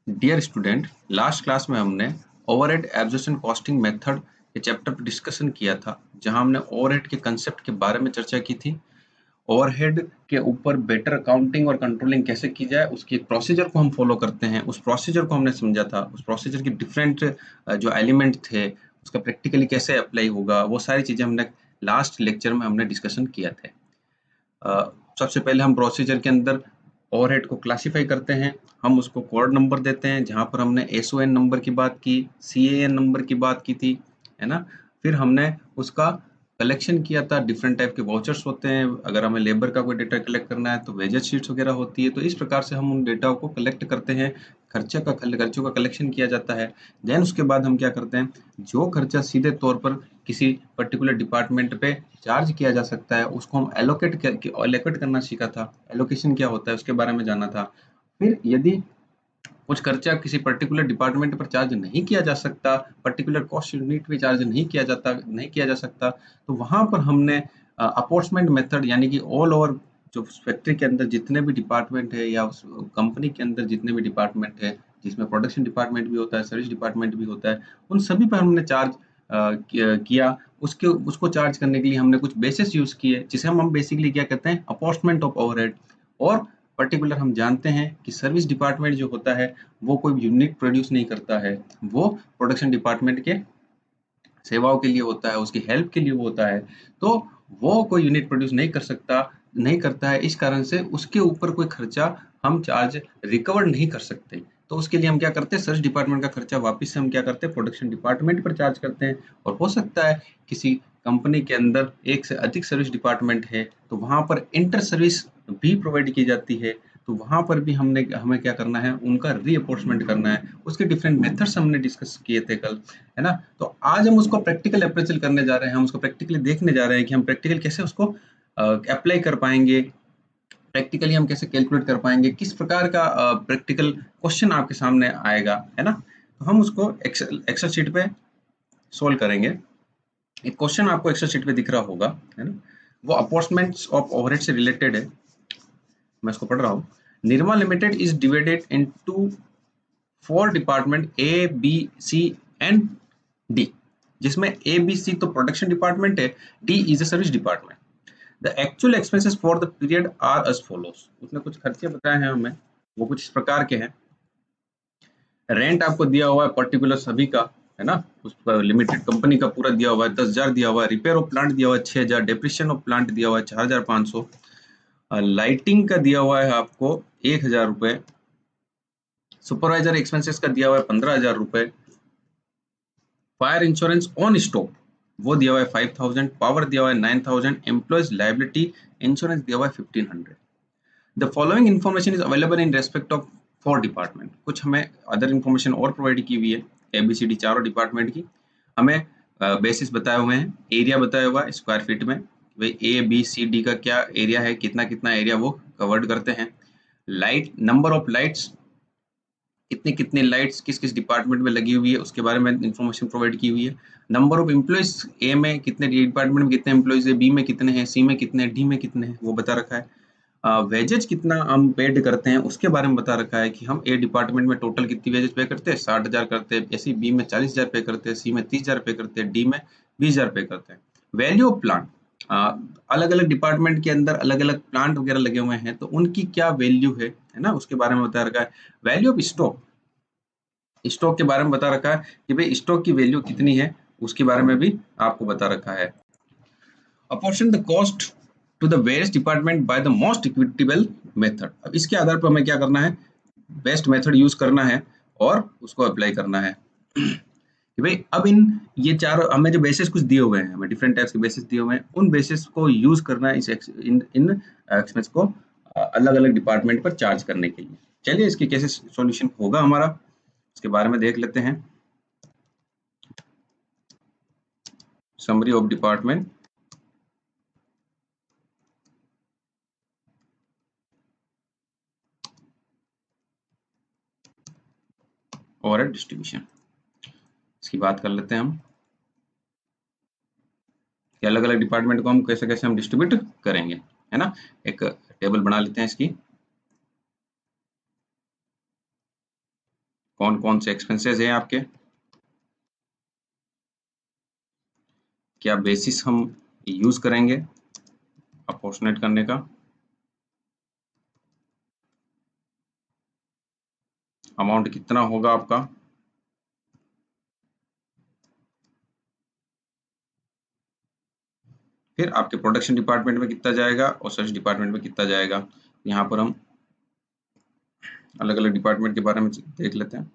Dear student, last class में हमने overhead absorption costing method के चैप्टर पर डिस्कशन किया था, जहां हमने ओवरहेड के कंसेप्ट के बारे में चर्चा की थी। ओवरहेड के ऊपर बेटर अकाउंटिंग और कंट्रोलिंग कैसे की जाए, उसकी एक प्रोसीजर को हम फॉलो करते हैं। उस प्रोसीजर को हमने समझा था। उस प्रोसीजर के डिफरेंट जो एलिमेंट थे, उसका प्रैक्टिकली कैसे अप्लाई होगा, वो सारी चीजें हमने लास्ट लेक्चर में हमने डिस्कशन किया थे। सबसे पहले हम प्रोसीजर के अंदर ओवरहेड को क्लासिफाई करते हैं। हम उसको कोड नंबर देते हैं, जहां पर हमने एसओएन नंबर की बात की, सीएएन नंबर की बात की थी, है ना। फिर हमने उसका कलेक्शन किया था। डिफरेंट टाइप के वाउचर्स होते हैं। अगर हमें लेबर का कोई डेटा कलेक्ट करना है तो वेजेस शीट्स वगैरह होती है। तो इस प्रकार से हम उन डेटा को कलेक्ट करते हैं। खर्चों का कलेक्शन किया जाता है। देन उसके बाद हम क्या करते हैं, जो खर्चा सीधे तौर पर किसी पर्टिकुलर डिपार्टमेंट पे चार्ज किया जा सकता है, उसको हम एलोकेट करना सीखा था। एलोकेशन क्या होता है उसके बारे में जाना था। फिर यदि कुछ खर्चा किसी पर्टिकुलर डिपार्टमेंट पर चार्ज नहीं किया जा सकता, पर्टिकुलर कॉस्ट यूनिट पे चार्ज नहीं किया जा सकता, तो वहां पर हमने अपॉर्चमेंट मेथड, यानी कि ऑल ओवर जो फैक्ट्री के अंदर जितने भी डिपार्टमेंट है या उस कंपनी के अंदर जितने भी डिपार्टमेंट है, जिसमें प्रोडक्शन डिपार्टमेंट भी होता है, सर्विस डिपार्टमेंट भी होता है, उन सभी पर हमने चार्ज किया। उसको चार्ज करने के लिए हमने कुछ बेसिस यूज किए, जिसे हम बेसिकली क्या कहते हैं, अपॉर्चमेंट ऑफ ओवरहेड। और पर्टिकुलर हम जानते हैं कि सर्विस डिपार्टमेंट जो होता है, वो कोई यूनिट प्रोड्यूस नहीं करता है। वो प्रोडक्शन डिपार्टमेंट के सेवाओं के लिए होता है, उसकी हेल्प के लिए वो होता है। तो वो कोई यूनिट प्रोड्यूस नहीं करता है। इस कारण से उसके ऊपर कोई खर्चा हम चार्ज रिकवर नहीं कर सकते। तो उसके लिए हम क्या करते हैं, सर्विस डिपार्टमेंट का खर्चा वापस से हम क्या करते हैं, प्रोडक्शन डिपार्टमेंट पर चार्ज करते हैं। और हो सकता है किसी कंपनी के अंदर एक से अधिक सर्विस डिपार्टमेंट है, तो वहां पर इंटर सर्विस भी प्रोवाइड की जाती है। तो वहां पर भी हमें क्या करना है, उनका रीअपोर्शमेंट करना है। उसके डिफरेंट मेथड्स हमने डिस्कस किए थे कल, है ना। तो आज हम उसको प्रैक्टिकल अप्रेजल करने जा रहे हैं। हम उसको प्रैक्टिकली देखने जा रहे हैं कि हम प्रैक्टिकल कैसे उसको अप्लाई कर पाएंगे, प्रैक्टिकली हम कैसे कैलकुलेट कर पाएंगे, किस प्रकार का प्रैक्टिकल क्वेश्चन आपके सामने आएगा, है ना। तो हम उसको एक्सेल शीट पे सोल्व करेंगे। एक क्वेश्चन आपको एक्सेल शीट पे दिख रहा होगा, है ना। वो अपॉर्चमेंट्स ऑफ ओवरहेड से रिलेटेड है। मैं इसको पढ़ रहा हूँ। Nirma limited is divided into 4 department A B C and D, जिसमें ए बी सी तो प्रोडक्शन डिपार्टमेंट है, D is a service department. The actual expenses for the period are as follows. उसने कुछ खर्चे बताए हैं हमें, वो कुछ इस प्रकार के हैं। रेंट आपको दिया हुआ है पर्टिकुलर सभी का, है ना। उस लिमिटेड कंपनी का पूरा दिया हुआ है, 10,000 दिया हुआ है। रिपेयर ऑफ प्लांट दिया हुआ है 6,000। डेप्रिसिएशन ऑफ प्लांट दिया हुआ है 4,500। लाइटिंग का दिया हुआ है आपको 1,000 रुपए। सुपरवाइजर एक्सपेंसेस का दिया हुआ है 15,000 रुपए। फायर इंश्योरेंस ऑन स्टॉक वो दिया हुआ है 5,000। पावर दिया हुआ है 9,000। एम्प्लॉयज लाइबिलिटी इंश्योरेंस दिया हुआ है 1,500। The following information is available in respect of 4 department. कुछ हमें अदर इन्फॉर्मेशन और प्रोवाइड की हुई है एबीसीडी चारों डिपार्टमेंट की। हमें बेसिस बताए हुए हैं, एरिया बताया हुआ है स्क्वायर फीट में, भाई ए बी सी डी का क्या एरिया है, कितना कितना एरिया वो कवर्ड करते हैं। लाइट, नंबर ऑफ लाइट्स, कितने कितने लाइट्स किस किस डिपार्टमेंट में लगी हुई है, उसके बारे में इंफॉर्मेशन प्रोवाइड की हुई है। नंबर ऑफ एम्प्लॉयज, ए में कितने, डिपार्टमेंट में कितने एम्प्लॉयज है, बी में कितने हैं, सी में कितने हैं, डी में कितने हैं, वो बता रखा है। वेजेज कितना हम पेड करते हैं उसके बारे में बता रखा है कि हम ए डिपार्टमेंट में टोटल कितनी वेजेज पे करते हैं, 60,000 करते हैं। ऐसे बी में 40,000 पे करते हैं, सी में 30,000 पे करते हैं, डी में 20,000 पे करते हैं। वैल्यू ऑफ प्लांट, अलग अलग डिपार्टमेंट के अंदर अलग अलग प्लांट वगैरह लगे हुए हैं, तो उनकी क्या वैल्यू है ना, उसके बारे में बता रखा है। वैल्यू ऑफ स्टॉक, स्टॉक के बारे में बता रखा है कि भाई स्टॉक की वैल्यू कितनी है, उसके बारे में भी आपको बता रखा है। Apportion the cost to the various department by the most equitable method. अब इसके आधार पर हमें क्या करना है, बेस्ट मेथड यूज करना है और उसको अप्लाई करना है कि भाई अब ये चार हमें जो बेसिस कुछ दिए हुए हैं, हमें डिफरेंट टाइप्स के बेसिस दिए हुए हैं, उन बेसिस को यूज करना है इन एक्सपेंस को अलग अलग डिपार्टमेंट पर चार्ज करने के लिए। चलिए इसके कैसे सॉल्यूशन होगा हमारा, इसके बारे में देख लेते हैं। समरी ऑफ डिपार्टमेंट, और डिस्ट्रीब्यूशन, इसकी बात कर लेते हैं हम कि अलग अलग डिपार्टमेंट को हम कैसे कैसे हम डिस्ट्रीब्यूट करेंगे, है ना। एक टेबल बना लेते हैं इसकी। कौन कौन से एक्सपेंसेस हैं आपके, क्या बेसिस हम यूज करेंगे अप्रोक्सीमेट करने का, अमाउंट कितना होगा आपका, फिर आपके प्रोडक्शन डिपार्टमेंट में कितना जाएगा और सर्च डिपार्टमेंट में कितना जाएगा। यहाँ पर हम अलग अलग डिपार्टमेंट के बारे में देख लेते हैं।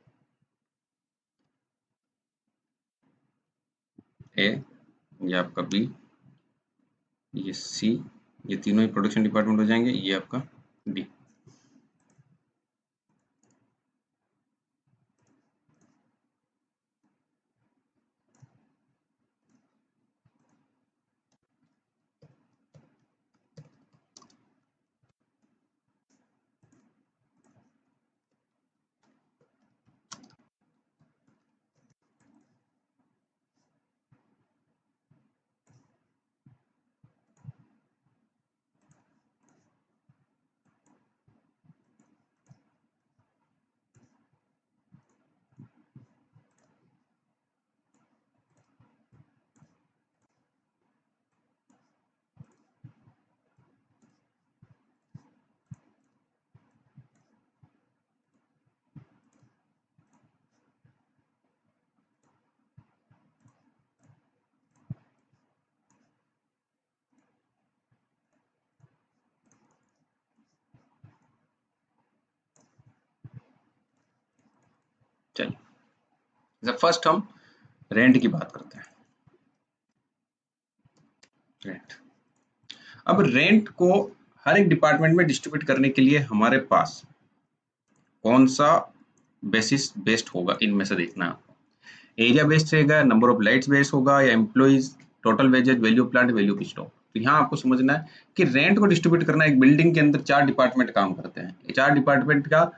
ए, ये आपका बी, ये सी, ये तीनों ही प्रोडक्शन डिपार्टमेंट हो जाएंगे, ये आपका डी। चलिए फर्स्ट हम रेंट की बात करते हैं। रेंट, अब रेंट को हर एक डिपार्टमेंट में डिस्ट्रीब्यूट करने के लिए हमारे पास कौन सा बेसिस बेस्ड होगा, इनमें से देखना है आपको। एरिया बेस्ड रहेगा, नंबर ऑफ लाइट्स बेस्ड होगा, या employees, total wages, value plant, value of stock. तो यहाँ आपको समझना है कि रेंट को डिस्ट्रीब्यूट करना, एक बिल्डिंग के अंदर 4 डिपार्टमेंट काम करते हैं, ये 4 डिपार्टमेंट का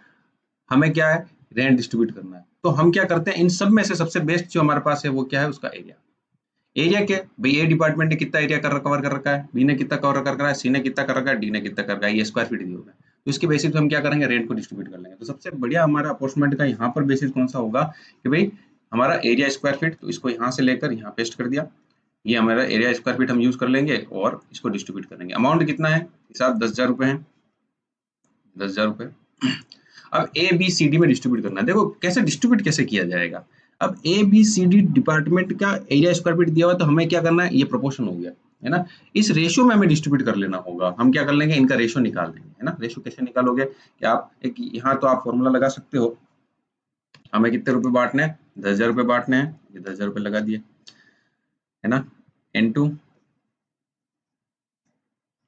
हमें क्या है, रेंट डिस्ट्रीब्यूट करना है। तो हम क्या करते हैं, इन सब में से सबसे बेस्ट जो हमारे पास है वो क्या है, उसका एरिया। एरिया के भाई, ए डिपार्टमेंट ने कितना एरिया कवर कर रखा है, बी ने कितना कवर कर रखा है, सी ने कितना कर रखा है, डी ने कितना कर रखा है, ये स्क्वायर फीट दिया होगा। तो इसके बेसिस पे हम क्या करेंगे, रेंट को डिस्ट्रीब्यूट कर लेंगे। तो सबसे बढ़िया हमारा अप्रोक्सीमेट का यहाँ पर बेसिस कौन सा होगा कि भाई हमारा एरिया स्क्वायर फीट, तो इसको यहाँ से लेकर यहाँ पेस्ट कर दिया, ये हमारा एरिया स्क्वायर फीट हम यूज कर लेंगे और इसको डिस्ट्रीब्यूट करेंगे। अमाउंट कितना है, हिसाब 10,000 रुपए है, 10,000 रुपए। अब ए बी सी डी में डिस्ट्रीब्यूट करना है। देखो कैसे डिस्ट्रीब्यूट कैसे किया जाएगा। अब A B C D department का एरिया स्क्वायर फीट दिया हुआ, तो हमें क्या करना है, ये प्रोपोर्शन हो गया है ना, इस रेशियो में हमें डिस्ट्रीब्यूट कर लेना होगा। हम क्या कर लेंगे, इनका रेशियो निकाल देंगे, है ना। रेशियो कैसे निकालोगे कि आप एक यहाँ तो आप फॉर्मूला लगा सकते हो, हमें कितने रुपए बांटने हैं, 10,000 रुपए बांटने हैं, ये 10,000 रुपए लगा दिए, है ना, इनटू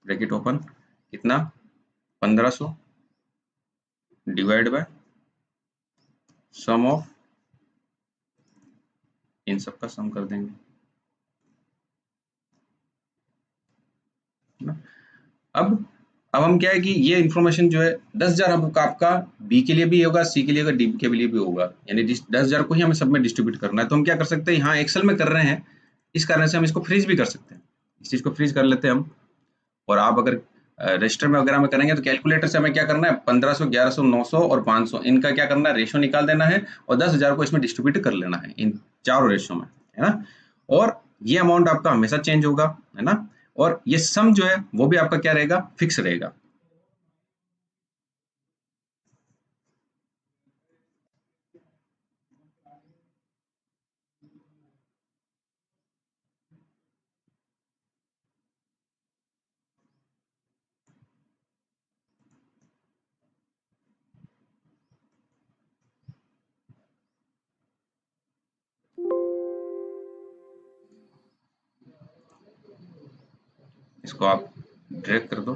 ब्रैकेट ओपन, कितना 1500 डिवाइड बाय सम ऑफ, इन सब का सम कर देंगे, है ना। अब हम क्या है कि ये इन्फॉर्मेशन जो है 10,000 आपका बी के लिए भी होगा, सी के लिए होगा, डी के लिए भी होगा, यानी 10,000 को ही हमें सब में डिस्ट्रीब्यूट करना है। तो हम क्या कर सकते हैं, यहाँ एक्सेल में कर रहे हैं, इस कारण से हम इसको फ्रीज भी कर सकते हैं, इस चीज को फ्रीज कर लेते हैं हम। और आप अगर रजिस्टर में वगैरह में करेंगे तो कैलकुलेटर से हमें क्या करना है, 1500, 1100, 900 और 500, इनका क्या करना है, रेशियो निकाल देना है और 10,000 को इसमें डिस्ट्रीब्यूट कर लेना है इन चारों रेशियो में, है ना। और ये अमाउंट आपका हमेशा चेंज होगा, है ना। और ये सम जो है वो भी आपका क्या रहेगा, फिक्स रहेगा। इसको आप ड्रैग कर दो,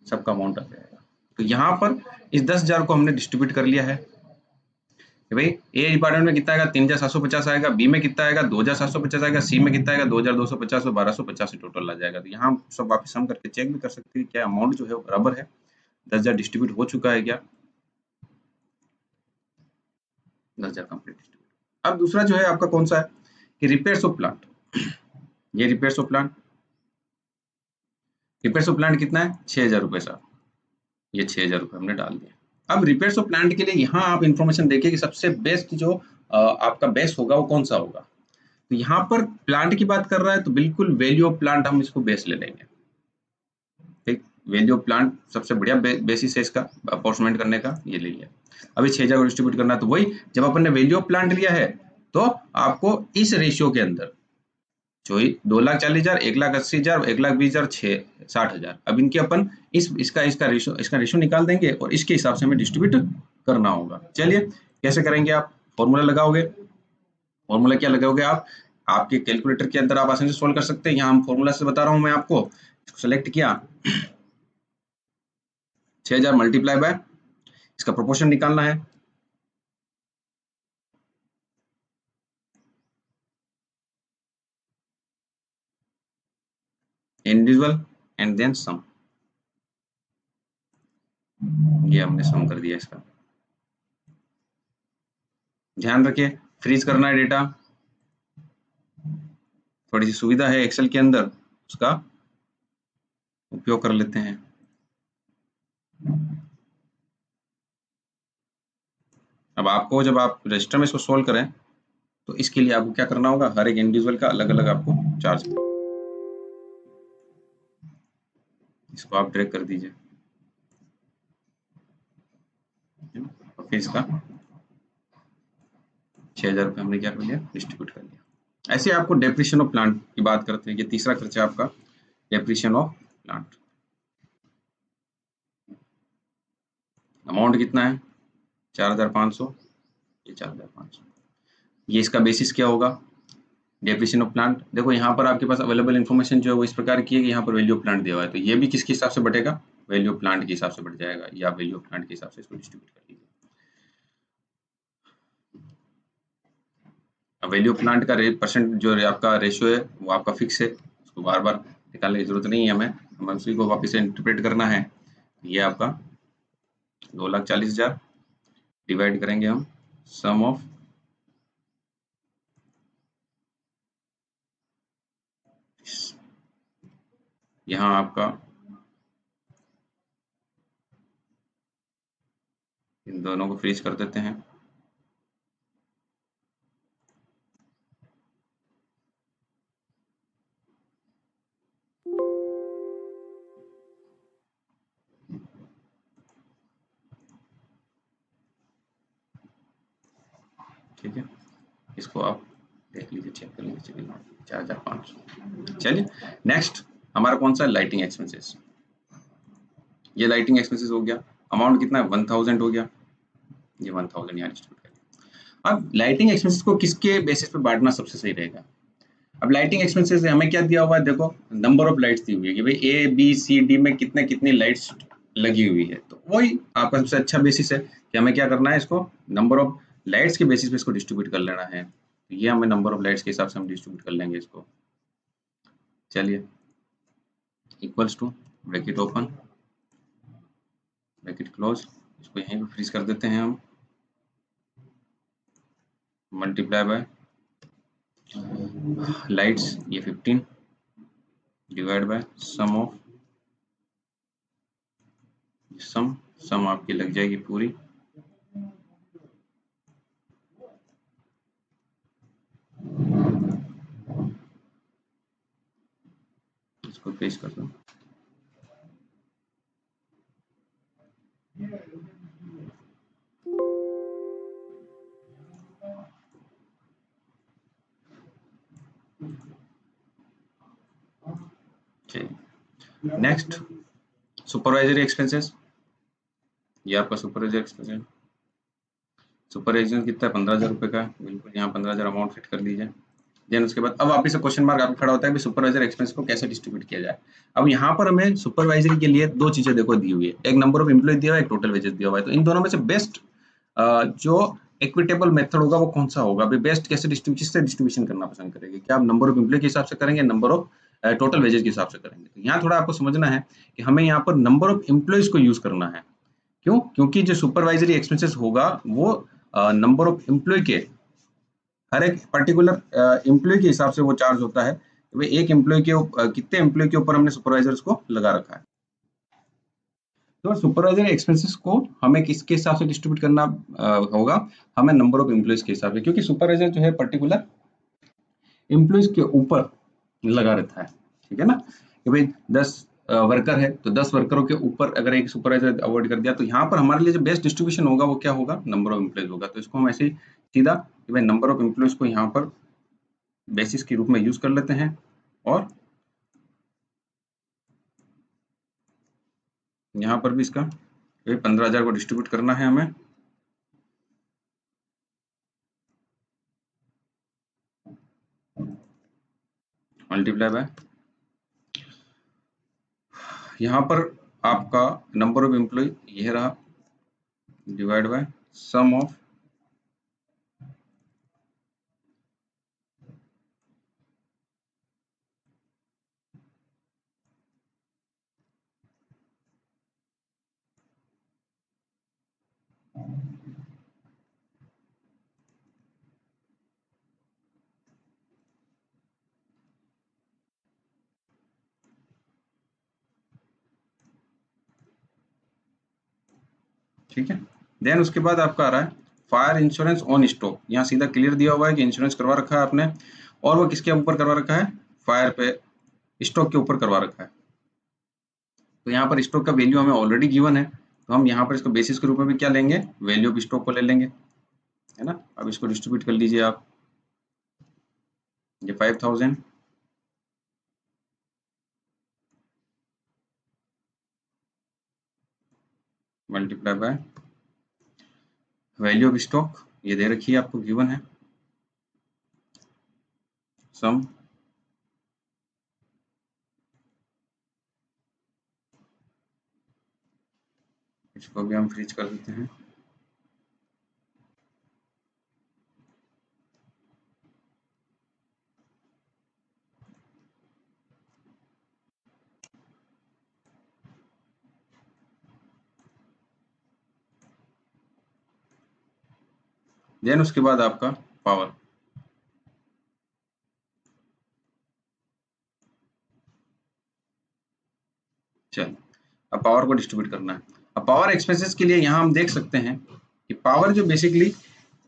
सबका अमाउंट आ जाएगा। तो यहाँ पर इस 10,000 को हमने डिस्ट्रीब्यूट कर लिया है कि भाई ए डिपार्टमेंट में कितना आएगा, 3,750 आएगा, बी में कितना आएगा, 2,750 आएगा, सी में कितना आएगा, 2,250 और 1,250 टोटल आ जाएगा। तो यहाँ सब वापस हम करके चेक भी कर सकते हैं क्या अमाउंट जो है वो बराबर है, 10,000 डिस्ट्रीब्यूट हो चुका है क्या, 10,000 कंप्लीट डिस्ट्रीब्यूट। अब दूसरा जो है आपका कौन सा है कि रिपेयर्स ऑफ प्लांट। ये repairs of plant, repairs of plant कितना है, 6,000 रुपए साहब, ये 6,000 रुपए हमने डाल दिया। अब रिपेयर्स ऑफ प्लांट के लिए यहाँ आप इंफॉर्मेशन देखिए कि सबसे बेस्ट जो आपका बेस्ट होगा वो कौन सा होगा। तो यहाँ पर प्लांट की बात कर रहा है तो बिल्कुल वैल्यू ऑफ प्लांट हम इसको बेस ले लेंगे। ठीक, वैल्यू ऑफ प्लांट सबसे बढ़िया बेसिस है इसका अपॉर्चमेंट करने का, ये ले लिया। अभी 6000 को डिस्ट्रीब्यूट करना है तो वही जब अपन ने वैल्यू ऑफ प्लांट लिया है तो आपको इस रेशियो के अंदर जो 2,40,000, 1,80,000, 1,20,000, 60,000, अब इनके अपन इसका रेशियो निकाल देंगे और इसके हिसाब से हमें डिस्ट्रीब्यूट करना होगा। चलिए कैसे करेंगे, आप फॉर्मूला लगाओगे। फॉर्मूला क्या लगाओगे आप, आपके कैलकुलेटर के अंदर आप आसानी से सोल्व कर सकते हैं। यहाँ हम फॉर्मूला से बता रहा हूँ मैं आपको, सेलेक्ट किया 6000 मल्टीप्लाई बाय इसका प्रोपोर्शन निकालना है, इंडिविजुअल एंड देन सम। ये हमने सम कर दिया इसका। ध्यान रखिए फ्रीज करना है डेटा, थोड़ी सी सुविधा है एक्सेल के अंदर, उसका उपयोग कर लेते हैं। अब आपको जब आप रजिस्टर में इसको सोल्व करें तो इसके लिए आपको क्या करना होगा, हर एक इंडिविजुअल का अलग अलग आपको चार्ज, इसको आप ड्रैग कर दीजिए और फिर इसका 6000 रुपये हमने क्या कर लिया, डिस्ट्रीब्यूट कर लिया। ऐसे आपको डेप्रिसिएशन ऑफ प्लांट की बात करते हैं, ये तीसरा खर्चा आपका डेप्रिसिएशन ऑफ प्लांट। अमाउंट कितना है 4500, ये 4500, ये इसका बेसिस क्या होगा, डेप्रिसिएशन ऑफ प्लांट। देखो यहाँ पर आपके पास अवेलेबल इन्फॉर्मेशन जो है वो इस प्रकार की है कि यहाँ पर वैल्यू ऑफ प्लांट दिया हुआ है, तो ये भी किसके हिसाब से बढ़ेगा, वैल्यू ऑफ प्लांट के हिसाब से बढ़ जाएगा, या वैल्यू ऑफ प्लांट के हिसाब से इसको डिस्ट्रीब्यूट कर लीजिए। अब वैल्यू ऑफ प्लांट का परसेंट जो आपका रेशियो है वो आपका फिक्स है, उसको बार बार निकालने की जरूरत नहीं है हमें उसी को वापस से इंटरप्रेट करना है। ये आपका 2,40,000 डिवाइड करेंगे हम सम ऑफ यहाँ आपका इन दोनों को फ्रीज कर देते हैं। ठीक है, इसको आप देख लीजिए, चेक कर लीजिए, चलिए 4,500। चलिए नेक्स्ट हमारा कौन सा, लाइटिंग एक्सपेंसेस। ये लाइटिंग एक्सपेंसेस हो गया, अमाउंट कितना है 1000 हो गया, ये 1000 यहाँ डिस्ट्रीब्यूट करें। अब लाइटिंग एक्सपेंसेस को किसके बेसिस पे बांटना सबसे सही रहेगा। अब लाइटिंग एक्सपेंसेस हमें क्या दिया हुआ है, देखो नंबर ऑफ लाइट्स दी हुई है कि भाई ए बी सी डी में कितने कितनी लाइट्स लगी हुई है, तो वही आपका सबसे अच्छा बेसिस है कि हमें क्या करना है, इसको नंबर ऑफ लाइट्स के बेसिस पे इसको डिस्ट्रीब्यूट कर लेना है। तो ये हमें नंबर ऑफ लाइट्स के हिसाब से हम डिस्ट्रीब्यूट कर लेंगे इसको। चलिए equals to bracket open bracket close, इसको यहीं पे फ्रीज कर देते हैं हम, मल्टीप्लाई बाय लाइट्स ये 15 divide by sum of some आपकी लग जाएगी पूरी, इसको पेश कर दो। नेक्स्ट सुपरवाइजरी एक्सपेंसेस, ये आपका सुपरवाइजर एक्सपेंस है। सुपरवाइजर कितना है 15,000 रुपये का, बिल्कुल यहाँ 15,000 अमाउंट फिट कर लीजिए। देन उसके बाद अब वापस से क्वेश्चन मार्क आपको खड़ा होता है कि सुपरवाइजर एक्सपेंस को कैसे डिस्ट्रीब्यूट किया जाए। अब यहाँ पर हमें सुपरवाइजरी के लिए दो चीजें देखो दी हुई है, एक नंबर ऑफ एम्प्लॉय दिया हुआ है, एक टोटल वेजेस दिया हुआ है। तो इन दोनों में से बेस्ट जो इक्विटेबल मेथड होगा वो कौन सा होगा, बेस्ट कैसे डिस्ट्रीब्यूशन करना पसंद करेंगे, क्या आप नंबर ऑफ एम्प्लॉय के हिसाब से करेंगे, नंबर ऑफ टोटल वेजेस के हिसाब से करेंगे। तो यहाँ थोड़ा आपको समझना है कि हमें यहाँ पर नंबर ऑफ एम्प्लॉयज को यूज करना है। क्यों, क्योंकि जो सुपरवाइजरी एक्सपेंसेस होगा वो नंबर ऑफ एम्प्लॉय के, हर एक पर्टिकुलर एम्प्लॉय के हिसाब से वो चार्ज होता है। तो एक एम्प्लॉय के कितने एम्प्लॉय के ऊपर हमने सुपरवाइजर्स को लगा रखा है। तो सुपरवाइजर एक्सपेंसेस को हमें किसके हिसाब से डिस्ट्रीब्यूट करना होगा, हमें नंबर ऑफ एम्प्लॉइज के हिसाब से, क्योंकि सुपरवाइजर जो है पर्टिकुलर एम्प्लॉइज के ऊपर लगा रहता है, ठीक है ना, कि भाई 10 वर्कर है तो 10 वर्करों के ऊपर अगर एक सुपरवाइजर अवॉइड कर दिया, तो यहाँ पर हमारे लिए जो बेस्ट डिस्ट्रीब्यूशन होगा वो क्या होगा, नंबर ऑफ एम्प्लॉइज होगा। तो इसको हम ऐसे ही सीधा कि भाई नंबर ऑफ एम्प्लॉइज को यहाँ पर बेसिस के रूप में यूज कर लेते हैं, और यहाँ पर भी इसका 15,000 को डिस्ट्रीब्यूट करना है हमें। मल्टीप्लाई बाय, यहाँ पर आपका नंबर ऑफ एम्प्लॉय यह रहा, डिवाइड बाय सम ऑफ ठीक है। देन उसके बाद आपका आ रहा है फायर इंश्योरेंस ऑन स्टॉक, यहाँ सीधा क्लियर दिया हुआ है कि इंश्योरेंस करवा रखा है आपने, और वो किसके ऊपर करवा रखा है, फायर पे स्टॉक के ऊपर करवा रखा है। तो यहाँ पर स्टॉक का वैल्यू हमें ऑलरेडी गिवन है, तो हम यहाँ पर इसको बेसिस के रूप में भी क्या लेंगे, वैल्यू ऑफ स्टॉक को ले लेंगे, है ना। अब इसको डिस्ट्रीब्यूट कर लीजिए आप, ये 5,000 multiply by value of stock, ये दे रखी है आपको, गिवन है, सम, इसको भी हम फ्रीज कर देते हैं। देन उसके बाद आपका पावर, चल अब पावर को डिस्ट्रीब्यूट करना है। अब पावर एक्सपेंसेस के लिए यहाँ हम देख सकते हैं कि पावर जो बेसिकली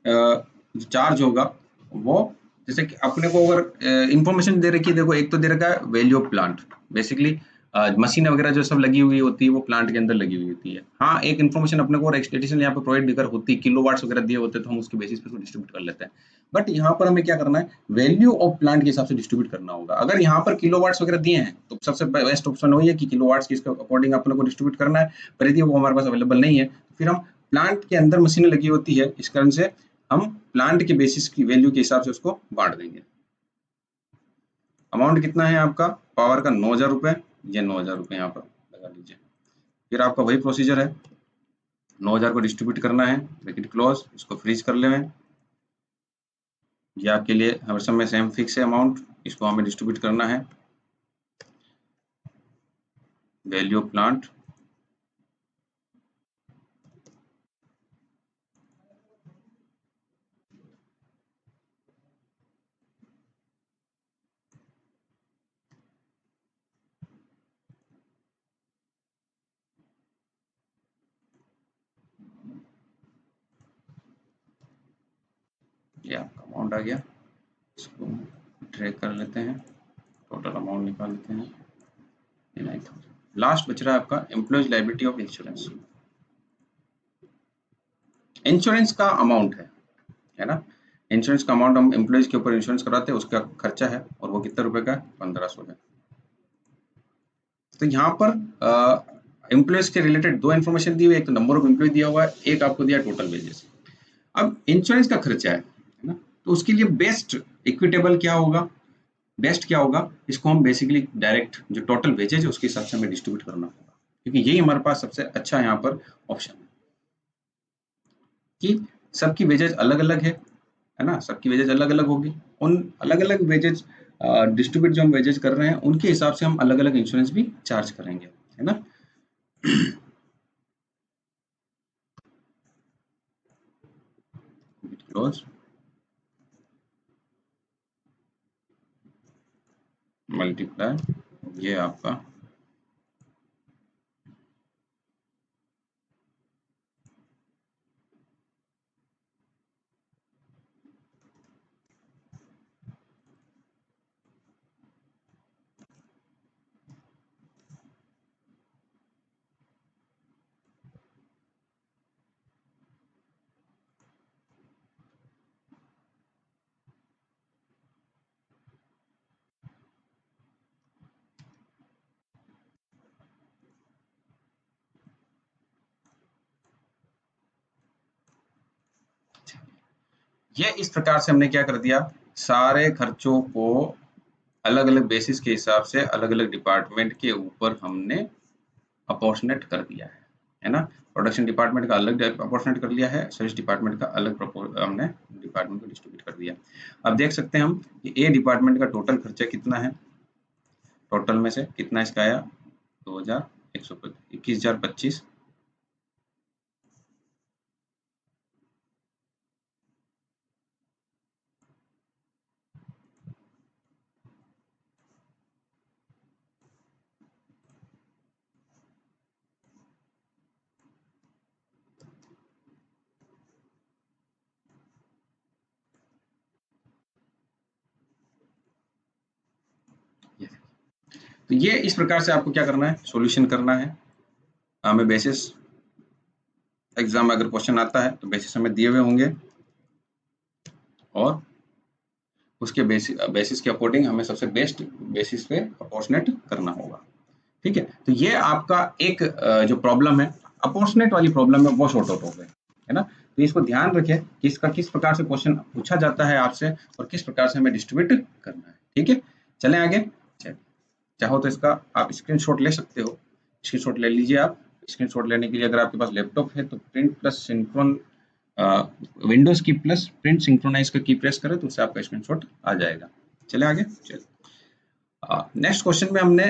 जो चार्ज होगा वो, जैसे कि अपने को अगर इंफॉर्मेशन दे रखी है, देखो एक तो दे रखा है value of plant, basically machine वगैरह जो सब लगी हुई होती है वो प्लांट के अंदर लगी हुई होती है। हाँ, एक इन्फॉर्मेशन अपने को और एक्सटेंशन यहाँ पे प्रोवाइड कर होती है, किलोवाट्स वगैरह दिए होते हैं, तो हम उसके बेसिस पे उसको डिस्ट्रीब्यूट कर लेते हैं। बट यहाँ पर हमें क्या करना है, वैल्यू ऑफ प्लांट के हिसाब से डिस्ट्रीब्यूट करना होगा। अगर यहाँ पर किलोवाट्स वगैरह दिए हैं तो सबसे बेस्ट ऑप्शन वही है कि किलोवाट्स के अकॉर्डिंग अपने को डिस्ट्रीब्यूट करना है, पर यदि वो हमारे पास अवेलेबल नहीं है तो फिर हम प्लांट के अंदर मशीनें लगी होती है, इस कारण से हम प्लांट के बेसिस की वैल्यू के हिसाब से उसको बांट देंगे। अमाउंट कितना है आपका, पावर का 9,000 रुपए, ये 9,000 रुपए यहाँ पर लगा लीजिए। फिर आपका वही प्रोसीजर है, 9,000 को डिस्ट्रीब्यूट करना है, ब्रैकेट क्लोज, इसको फ्रीज कर लें। ये आपके लिए हर समय सेम फिक्स है अमाउंट, इसको हमें डिस्ट्रीब्यूट करना है, वैल्यू ऑफ प्लांट, ये आपका अमाउंट आ गया। इसको ड्रैग कर लेते हैं, टोटल अमाउंट निकाल लेते हैं, 9,000। लास्ट बच रहा है आपका employees liability of insurance. Insurance का अमाउंट है ना, इंश्योरेंस का अमाउंट हम एम्प्लॉयज के ऊपर इंश्योरेंस कराते हैं, उसका खर्चा है, और वो कितने रुपए का है, 1,500 है। तो यहाँ पर एम्प्लॉयज के रिलेटेड दो इन्फॉर्मेशन दी हुई है, एक तो नंबर ऑफ एम्प्लॉय दिया हुआ है, एक आपको दिया टोटल वेजेस। अब इंश्योरेंस का खर्चा है ना, तो उसके लिए बेस्ट इक्विटेबल क्या होगा, बेस्ट क्या होगा, इसको हम बेसिकली डायरेक्ट जो टोटल वेजेज है उसके हिसाब से हमें डिस्ट्रीब्यूट करना होगा, क्योंकि यही हमारे पास सबसे अच्छा यहाँ पर ऑप्शन है कि सबकी वेजेज अलग अलग है ना, सबकी वेजेज अलग अलग होगी, उन अलग अलग वेजेज डिस्ट्रीब्यूट जो हम वेजेज कर रहे हैं उनके हिसाब से हम अलग अलग इंश्योरेंस भी चार्ज करेंगे, है ना। क्लोज, मल्टीप्लाई, ये आपका ये इस प्रकार से हमने क्या कर दिया, सारे खर्चों को अलग अलग बेसिस के हिसाब से अलग अलग डिपार्टमेंट के ऊपर हमने अपोर्शनेट कर दिया है ना। प्रोडक्शन डिपार्टमेंट का अलग अपोर्शनेट कर लिया है, सर्विस डिपार्टमेंट का अलग हमने डिपार्टमेंट को डिस्ट्रीब्यूट कर दिया। अब देख सकते हैं हम कि ए डिपार्टमेंट का टोटल खर्चा कितना है, टोटल में से कितना इसका आया 21,025। तो ये इस प्रकार से आपको क्या करना है, सॉल्यूशन करना है। हमें बेसिस एग्जाम में अगर क्वेश्चन आता है तो बेसिस हमें दिए हुए होंगे और उसके बेसिस के अकॉर्डिंग हमें सबसे बेस्ट बेसिस पे अपोर्शनेट करना होगा। ठीक है, तो ये आपका एक जो प्रॉब्लम है अपोर्शनेट वाली प्रॉब्लम है वो सॉर्ट आउट हो गए, है ना। तो इसको ध्यान रखें कि इसका किस प्रकार से क्वेश्चन पूछा जाता है आपसे और किस प्रकार से हमें डिस्ट्रीब्यूट करना है। ठीक है, चलें आगे। चाहो तो इसका आप स्क्रीनशॉट ले सकते हो, स्क्रीनशॉट ले लीजिए आप। स्क्रीनशॉट लेने के लिए अगर आपके पास लैपटॉप है तो प्रिंट प्लस सिंक्रोन विंडोज की प्लस प्रिंट सिंक्रोनाइज का की प्रेस करें तो उससे आपका स्क्रीनशॉट आ जाएगा। चले आगे। चलिए नेक्स्ट क्वेश्चन में हमने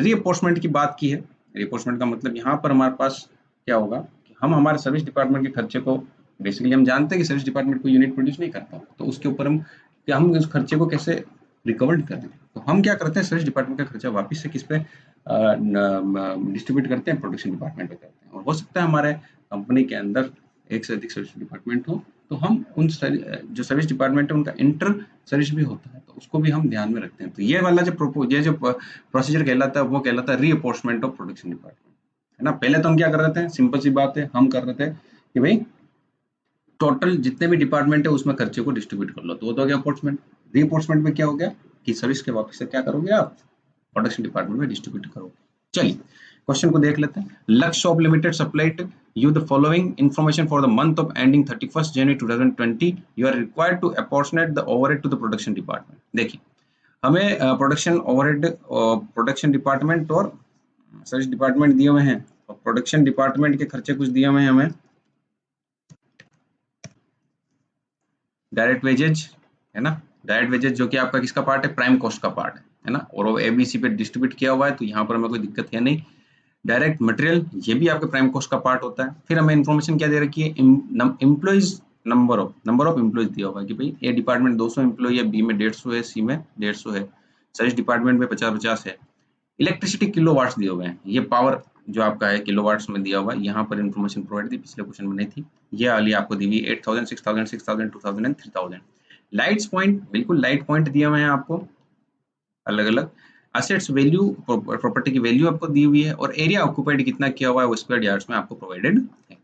रीअपोर्शमेंट की बात की है। रीअपोर्शमेंट का मतलब यहाँ पर हमारे पास क्या होगा कि हम हमारे सर्विस डिपार्टमेंट के खर्चे को, बेसिकली हम जानते हैं कि सर्विस डिपार्टमेंट कोई यूनिट प्रोड्यूस नहीं करता, तो उसके ऊपर हम उस खर्चे को कैसे रिकवर करें। तो हम क्या करते हैं, सर्विस डिपार्टमेंट का खर्चा वापस से किस पे डिस्ट्रीब्यूट करते हैं, प्रोडक्शन डिपार्टमेंट पे करते हैं। और हो सकता है हमारे कंपनी के अंदर एक से अधिक सर्विस डिपार्टमेंट हो, तो हम उन जो सर्विस डिपार्टमेंट है उनका इंटर सर्विस भी होता है, तो उसको भी हम ध्यान में रखते हैं। तो ये वाला जो प्रोसीजर कहलाता है वो कहलाता है रीअपोर्शमेंट ऑफ प्रोडक्शन डिपार्टमेंट, है ना। पहले तो हम क्या कर रहे थे, सिंपल सी बात है, हम कर रहे थे कि भाई टोटल जितने भी डिपार्टमेंट है उसमें खर्चे को डिस्ट्रीब्यूट कर लो, तो वो तो हो गया अपोर्शमेंट। रीअपोर्शमेंट में क्या हो गया कि सर्विस के वापस से क्या करोगे आप, प्रोडक्शन डिपार्टमेंट में डिस्ट्रीब्यूट करोगे। चलिए क्वेश्चन को देख लेते हैं। लक्ष्य of limited supplied you the following information for the month of ending 31st January 2020. You are required to apportionate the overhead to the production department. देखिए हमें प्रोडक्शन ओवरहेड प्रोडक्शन डिपार्टमेंट और सर्विस डिपार्टमेंट दिए हुए हैं, और production department के खर्चे कुछ दिए हुए हैं हमें, डायरेक्ट वेजेज, है ना। डायरेक्ट वेजेज जो कि आपका किसका पार्ट है, प्राइम कॉस्ट का पार्ट है ना, और वो एबीसी पे डिस्ट्रीब्यूट किया हुआ है, तो यहाँ पर हमें कोई दिक्कत है नहीं। डायरेक्ट मटेरियल ये भी आपके प्राइम कॉस्ट का पार्ट होता है। फिर हमें इन्फॉर्मेशन क्या दे रखी है, एम्प्लॉइज नंबर ऑफ एम्प्लॉइज दिया हुआ है कि भाई ए डिपार्टमेंट 200 एम्प्लॉय है, बी में 150 है, सी में 150 है, सर्विस डिपार्टमेंट में 50-50 है। इलेक्ट्रिसिटी किलो वाट्स दिए हुए हैं, ये पावर जो आपका है किलो वाट्स में दिया हुआ है। यहाँ पर इन्फॉर्मेशन प्रोवाइड थी, पिछले क्वेश्चन में नहीं थी। ये वाली आपको दी हुई 8000, 6000, 6000, 2000 एंड 3000। लाइट्स पॉइंट, बिल्कुल लाइट पॉइंट दिए हुए हैं आपको अलग अलग। असेट्स वैल्यू, प्रॉपर्टी की वैल्यू आपको दी हुई है, और एरिया ऑक्यूपाइड कितना किया हुआ है वो स्क्वायर यार्ड्स में आपको प्रोवाइडेड है।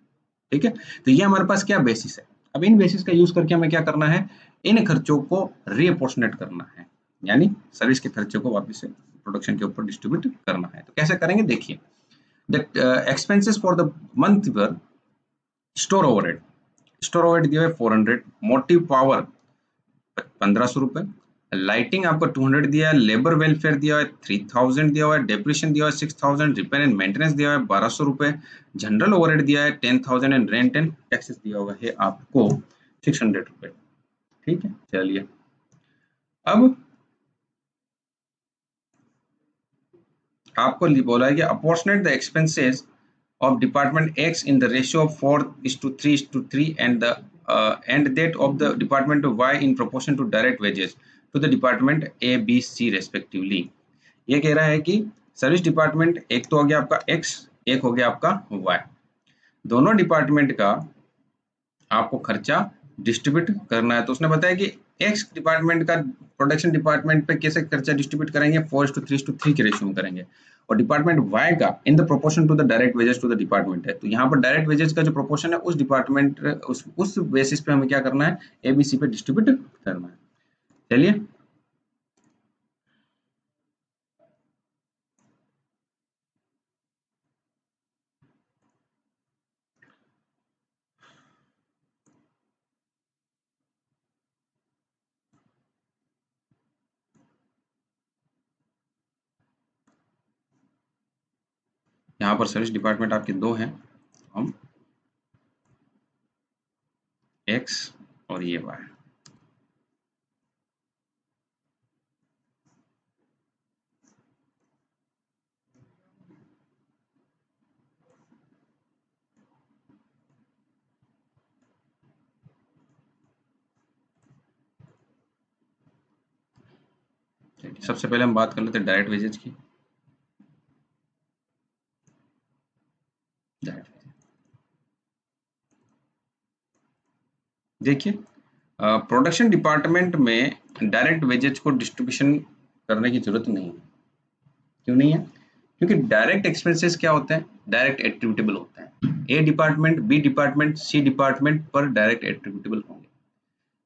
ठीक है, तो ये हमारे पास क्या बेसिस है। अब इन बेसिस का यूज करके हमें क्या करना है, इन खर्चों को रीअपोर्शनेट करना है, यानी सर्विस के खर्चे को वापस से प्रोडक्शन के ऊपर डिस्ट्रीब्यूट करना है। तो कैसे करेंगे देखिए, the expenses for the month were store overhead, store overhead दिया है 400, मोटिव पावर 1500 रुपए, लाइटिंग आपको 200 दिया है, लेबर वेलफेयर दिया है 3000 दिया हुआ है, डेप्रिसिएशन दिया हुआ है 6000, रिपेयर एंड मेंटेनेंस दिया हुआ है 1200 रुपए, जनरल ओवरहेड दिया है 10,000 एंड रेंट एंड टैक्सेस दिया हुआ है आपको 600 रुपए। ठीक है, चलिए अब आपको बोला है कि apportionate the expenses of department X in the ratio of 4:3:3 and the and that of the department Y in proportion to direct wages to the department A, B, C respectively। ये कह रहा है कि सर्विस डिपार्टमेंट एक तो हो गया आपका X, एक हो गया आपका Y, दोनों डिपार्टमेंट का आपको खर्चा डिस्ट्रीब्यूट करना है। तो उसने बताया कि एक्स डिपार्टमेंट का प्रोडक्शन डिपार्टमेंट पे कैसे खर्चा डिस्ट्रीब्यूट करेंगे, 4:3:3 के रेशियो में करेंगे, और डिपार्टमेंट वाई का in the proportion to the direct wages to the department है। तो यहाँ पर डायरेक्ट वेजेस का जो प्रोपोर्शन है उस डिपार्टमेंट उस बेसिस पे हमें क्या करना है, एबीसी पे डिस्ट्रीब्यूट करना है। चलिए यहाँ पर सर्विस डिपार्टमेंट आपके दो हैं, हम एक्स और ये वाई। सबसे पहले हम बात कर लेते हैं डायरेक्ट वेजेज की। देखिए, प्रोडक्शन डिपार्टमेंट में डायरेक्ट वेजेज को डिस्ट्रीब्यूशन करने की जरूरत नहीं है। क्यों नहीं है? क्योंकि डायरेक्ट एक्सपेंसेस क्या होते हैं? डायरेक्ट एट्रीब्यूटेबल होते हैं। A department, B department, C department पर डायरेक्ट एट्रीब्यूटेबल होंगे।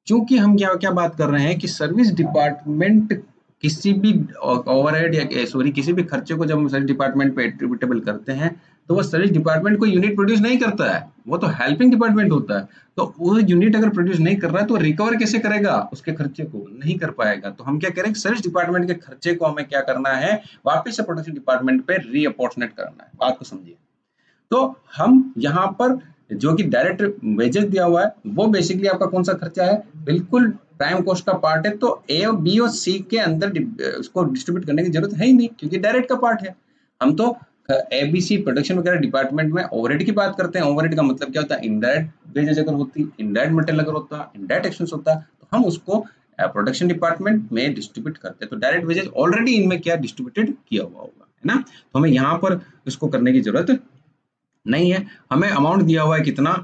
क्योंकि हम क्या क्या बात कर रहे हैं कि सर्विस डिपार्टमेंट किसी भी ओवरहेड या सॉरी किसी भी खर्चे को जब हम सर्विस डिपार्टमेंट पे एट्रीब्यूटेबल करते हैं तो वो सर्विस डिपार्टमेंट कोई यूनिट प्रोड्यूस नहीं करता है, वो तो हेल्पिंग डिपार्टमेंट होता है। तो वो यूनिट अगर प्रोड्यूस नहीं कर रहा है तो रिकवर कैसे करेगा? उसके खर्चे को नहीं कर पाएगा। तो हम क्या करें, सर्विस डिपार्टमेंट के खर्चे को हमें क्या करना है, वापस से प्रोडक्शन डिपार्टमेंट पे रीअपोर्शनेट करना है। बात को समझिए। तो हम यहाँ पर जो कि डायरेक्ट वेजेस दिया हुआ है वो बेसिकली आपका कौन सा खर्चा है, बिल्कुल प्राइम कॉस्ट का पार्ट है। तो ए और बी और सी के अंदर उसको डिस्ट्रीब्यूट करने की जरूरत है ही नहीं क्योंकि डायरेक्ट का पार्ट है। हम तो एबीसी प्रोडक्शन वगैरह डिपार्टमेंट में ओवरहेड की बात करते हैं। ओवरहेड का मतलब क्या होता है, इनडायरेक्ट वेजेस अगर होती, इनडायरेक्ट मटेरियल अगर होता, इनडायरेक्ट एक्सपेंस होता तो हम उसको प्रोडक्शन डिपार्टमेंट में डिस्ट्रीब्यूट करते। तो डायरेक्ट वेजेस ऑलरेडी इनमें क्या डिस्ट्रीब्यूटेड किया हुआ होगा, है ना। तो हमें यहाँ पर इसको करने की जरूरत नहीं है। हमें अमाउंट दिया हुआ है कितना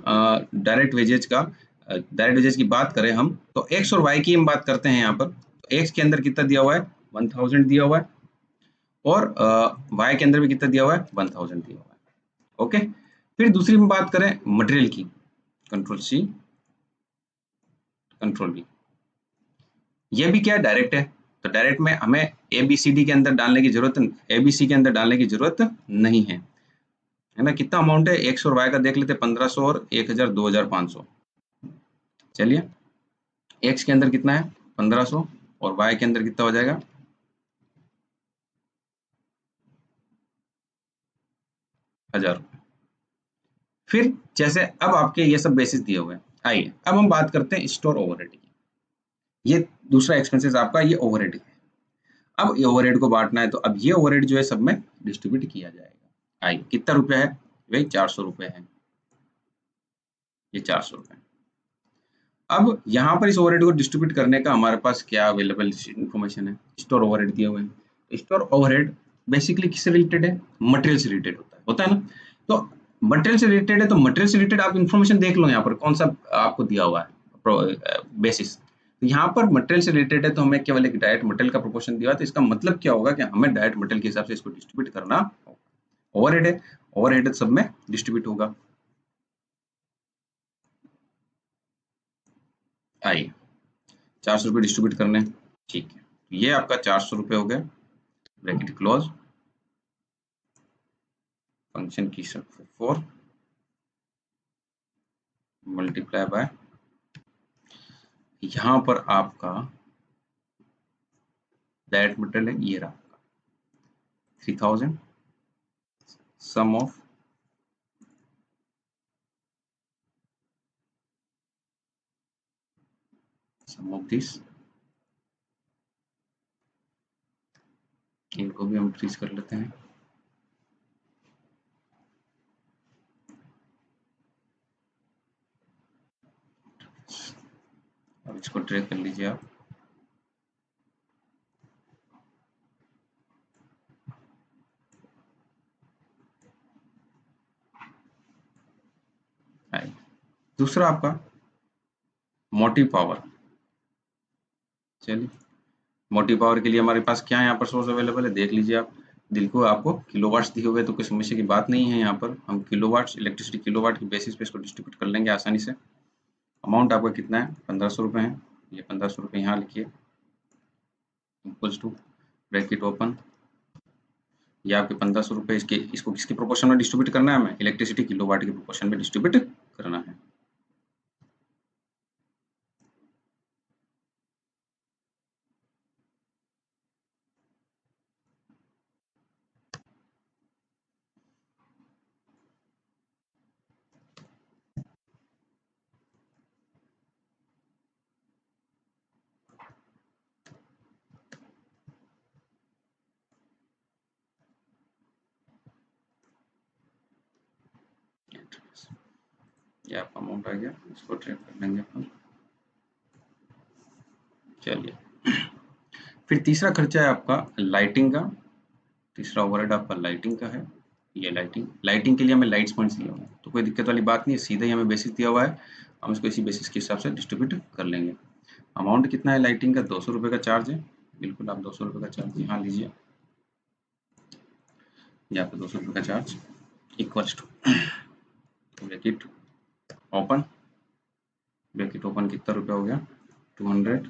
डायरेक्ट वेजेज का। डायरेक्ट वेजेज की बात करें हम तो एक्स और वाई की हम बात करते हैं यहाँ पर। तो एक्स के अंदर कितना दिया हुआ है, 1000 दिया हुआ है, और वाई के अंदर भी कितना दिया हुआ है, 1000 दिया हुआ है। ओके, फिर दूसरी हम बात करें मटेरियल की, कंट्रोल सी, कंट्रोल बी। ये भी क्या डायरेक्ट है, तो डायरेक्ट में हमें ए बी सी डी के अंदर डालने की जरूरत, ए बी सी के अंदर डालने की जरूरत नहीं है, है ना। कितना अमाउंट है एक्स और वाई का देख लेते हैं, 1500 और 1000, 2500। चलिए, एक्स के अंदर कितना है 1500 और वाई के अंदर कितना हो जाएगा 1000 रुपये। फिर जैसे अब आपके ये सब बेसिस दिए हुए हैं, आइए अब हम बात करते हैं स्टोर ओवरहेड की। ये दूसरा एक्सपेंसेस आपका ये ओवरहेड है। अब ये ओवरहेड को बांटना है तो अब ये ओवरहेड जो है सब में डिस्ट्रीब्यूट किया जाएगा। आइए कितना रुपया है भाई, 400 रुपये है, ये 400 रुपये। अब यहाँ पर इस ओवरहेड को डिस्ट्रीब्यूट करने का हमारे पास क्या अवेलेबल इन्फॉर्मेशन है, स्टोर ओवरहेड दिए हुए हैं। स्टोर ओवरहेड बेसिकली किससे रिलेटेड है, मटेरियल से रिलेटेड होता है ना। तो मटेरियल से रिलेटेड है तो मटेरियल से रिलेटेड आप इन्फॉर्मेशन देख लो यहाँ पर कौन सा आपको दिया हुआ है बेसिस। तो यहाँ पर मटेरियल से रिलेटेड है तो हमें केवल एक डायरेक्ट मटेरियल का प्रोपोर्शन दिया हुआ है। तो इसका मतलब क्या होगा कि हमें डायरेक्ट मटेरियल के हिसाब से इसको डिस्ट्रीब्यूट करना होगा। ओवरहेड है, ओवरहेड सब में डिस्ट्रीब्यूट होगा। आइए 400 रुपये डिस्ट्रीब्यूट करने, ठीक है। ये आपका 400 रुपये हो गए, ब्रैकेट क्लोज, फंक्शन की 4 मल्टीप्लाई बाय, यहाँ पर आपका डायरेक्ट मटेरियल है ये रहा 3000, सम ऑफ दिस, इनको भी हम ट्रीज कर लेते हैं। अब इसको ट्रेक कर लीजिए आप। दूसरा आपका मोटिव पावर। चलिए, मोटिव पावर के लिए हमारे पास क्या है यहाँ पर सोर्स अवेलेबल है, देख लीजिए आप। दिल को आपको किलोवाट्स दिए हुए तो कोई समस्या की बात नहीं है। यहाँ पर हम किलोवाट्स, इलेक्ट्रिसिटी किलोवाट की बेसिस पे इसको डिस्ट्रीब्यूट कर लेंगे आसानी से। अमाउंट आपका कितना है, 1500 रुपये है। ये 1500 रुपये यहाँ लिखिए, इक्वल्स टू ब्रैकेट ओपन, ये आपके 1500 रुपये, इसको किसके प्रोपोर्शन में डिस्ट्रीब्यूट करना है, हमें इलेक्ट्रिसिटी किलोवाट के प्रोपोर्शन में डिस्ट्रीब्यूट करना है। क्या आपका अमाउंट आ गया, इसको ट्रैक कर लेंगे अपन। चलिए, फिर तीसरा खर्चा है आपका लाइटिंग का। तीसरा ओवरहेड आपका लाइटिंग का है। ये लाइटिंग के लिए हमें लाइट्स पॉइंट्स दिया हुआ है, तो कोई दिक्कत वाली बात नहीं है, सीधे ही हमें बेसिस दिया हुआ है, हम इसको इसी बेसिस के हिसाब से डिस्ट्रीब्यूट कर लेंगे। अमाउंट कितना है लाइटिंग का, 200 रुपये का चार्ज है। बिल्कुल आप 200 रुपये का चार्ज यहाँ लीजिए, यहाँ पे 200 रुपये का charge equals to bracket open, bracket open कितना रुपया हो गया, 200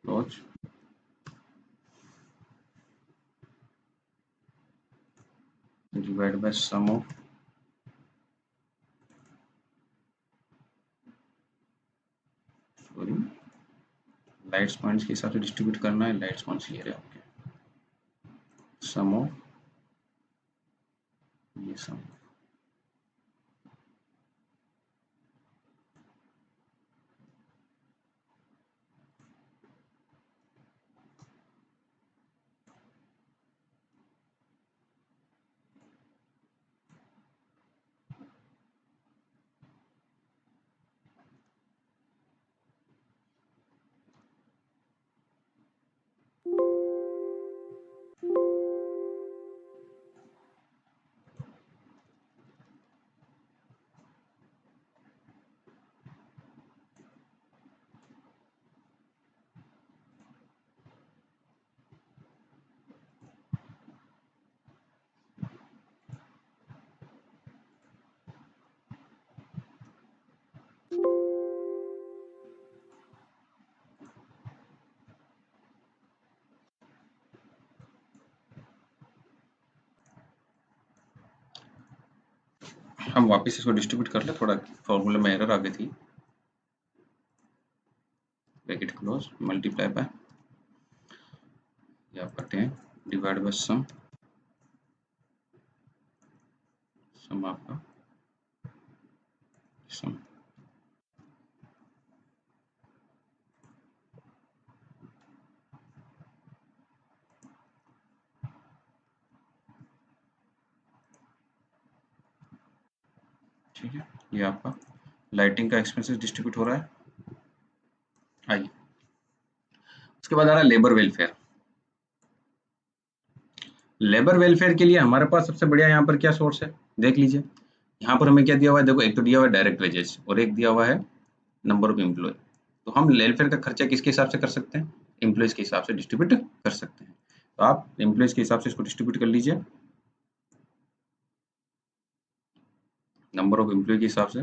close, divide by sum of lights points के हिसाब से डिस्ट्रीब्यूट करना है। लाइट्स पॉइंट्स ये रहे आपके, सम ऑफ ये सम। हम वापस इसको डिस्ट्रीब्यूट कर ले, थोड़ा फॉर्मूले में एरर आ गई थी। ब्रैकेट क्लोज, मल्टीप्लाई बाय, ये आप करते हैं डिवाइड बाय सम, सम आपका सम। ठीक है, ये आपका लाइटिंग का एक्सपेंसेस डिस्ट्रीब्यूट हो रहा है। आइए, उसके बाद आ रहा है लेबर वेलफेयर। लेबर वेलफेयर के लिए हमारे पास सबसे बढ़िया यहाँ पर क्या सोर्स है, देख लीजिए। यहाँ पर हमें क्या दिया हुआ है, देखो एक तो दिया हुआ है डायरेक्ट वेजेस और एक दिया हुआ है नंबर ऑफ एम्प्लॉय। तो हम वेलफेयर का खर्चा किसके हिसाब से कर सकते हैं, एम्प्लॉयज के हिसाब से डिस्ट्रीब्यूट कर सकते हैं। तो आप एम्प्लॉयज के हिसाब से इसको डिस्ट्रीब्यूट कर लीजिए, नंबर ऑफ एम्प्लॉय के हिसाब से।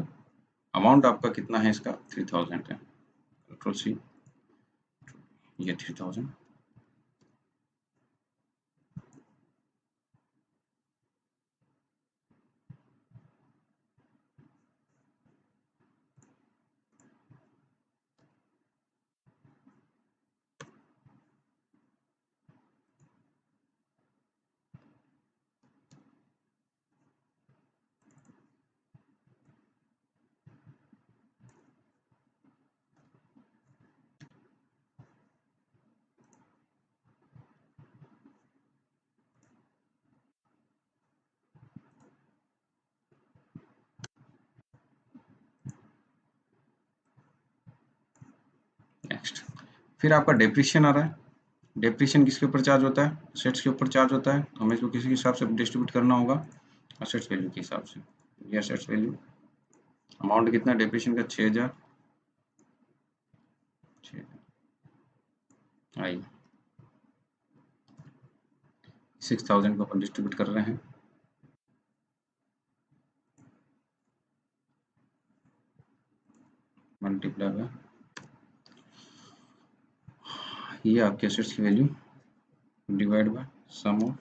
अमाउंट आपका कितना है इसका, 3000 है। कंट्रोल सी, ये 3000। नेक्स्ट, फिर आपका डेप्रिशिएशन आ रहा है। डेप्रिशिएशन किसके ऊपर चार्ज होता है, असेट्स के ऊपर चार्ज होता है। तो हमें इसको किसी के हिसाब से डिस्ट्रीब्यूट करना होगा, असेट्स वैल्यू के हिसाब से। ये असेट्स वैल्यू, अमाउंट कितना डेप्रिशिएशन का, 6000। आइए, 6000 को अपन डिस्ट्रीब्यूट कर रहे हैं। मल्टीप्लाई बाय, ये आपके असेट्स की value, divide by sum of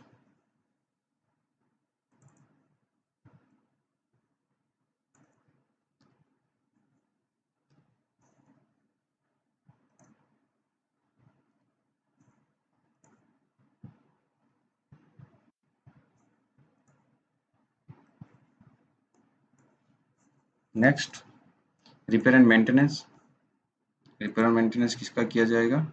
next, repair and maintenance. Repair and maintenance किसका किया जाएगा,